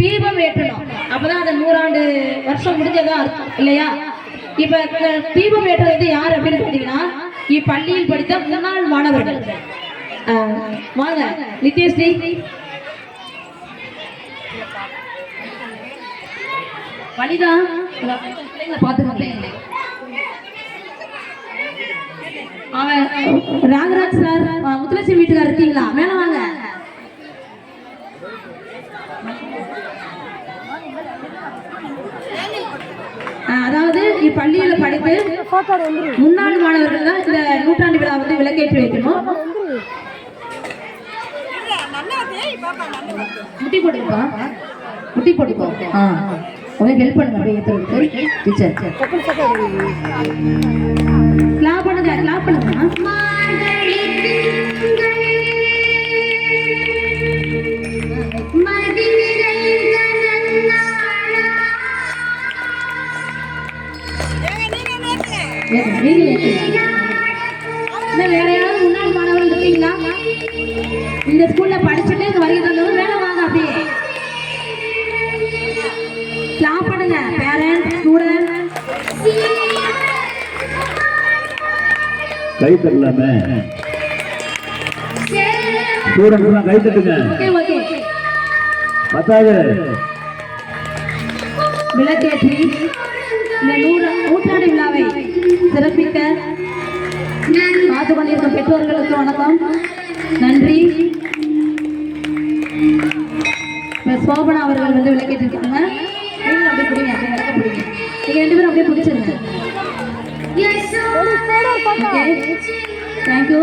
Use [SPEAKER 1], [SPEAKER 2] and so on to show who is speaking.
[SPEAKER 1] தீபம் ஏற்றணும். அப்பதான் அந்த 100 ஆண்டு வருஷம் முடிஞ்சதா இருக்கும் இல்லையா? இப்ப தீபம் ஏற்றுறது யார் அப்படின்னு பாத்தீங்கன்னா இப்பள்ளியில் படித்த முன்னாள் மாணவர்கள். வாங்க நித்யஸ்ரீ. வனிதா பாத்துக்கோங்க. அவன் ராகராஜ் சார் முத்துலட்சுமி வீட்டுக்காரர் இருக்கீங்களா? மேல வாங்க. அதாவது இப்பள்ளியில படித்து முன்னாள் மாணவர்கள் தான் இந்த நூற்றாண்டு விழா வந்து விளக்கேற்றி வைக்கணும். முட்டி போட்டுப்பா, முட்டி போட்டுக்கோ. உங்களுக்கு ஹெல்ப் பண்ணுங்க அப்படியே ஏற்றுறதுக்கு. டீச்சர் கிளாப் பண்ணுங்க, கிளாப் பண்ணுங்க. வேற யாராவது முன்னாள் மாணவர்கள் இருக்கீங்களா? இந்த ஸ்கூல்ல படிச்சுட்டு இங்க வருகை தந்தவங்க வேலை வாங்க. அப்படியே கிளாப் பண்ணுங்க. பேரண்ட்ஸ், ஸ்டூடெண்ட்
[SPEAKER 2] கை தட்டலாமே. ஸ்டூடெண்ட்ஸ் கை தட்டுங்க.
[SPEAKER 1] Okay okay.
[SPEAKER 2] பத்தாவது
[SPEAKER 1] விளக்கேற்றி இந்த நூற்றாண்டு விழாவை சிறப்பிக்க காத்து கொண்டிருக்கும் பெற்றோர்களுக்கு வணக்கம், நன்றி. சோபனா அவர்கள் வந்து விளக்கேற்றிருக்காங்க. நீங்களும் அப்படியே பிடிங்க, அப்படியே விளக்க பிடிங்க. நீங்க 2 பேரும் அப்படியே பிடிச்சிருங்க. தேங்க்யூ.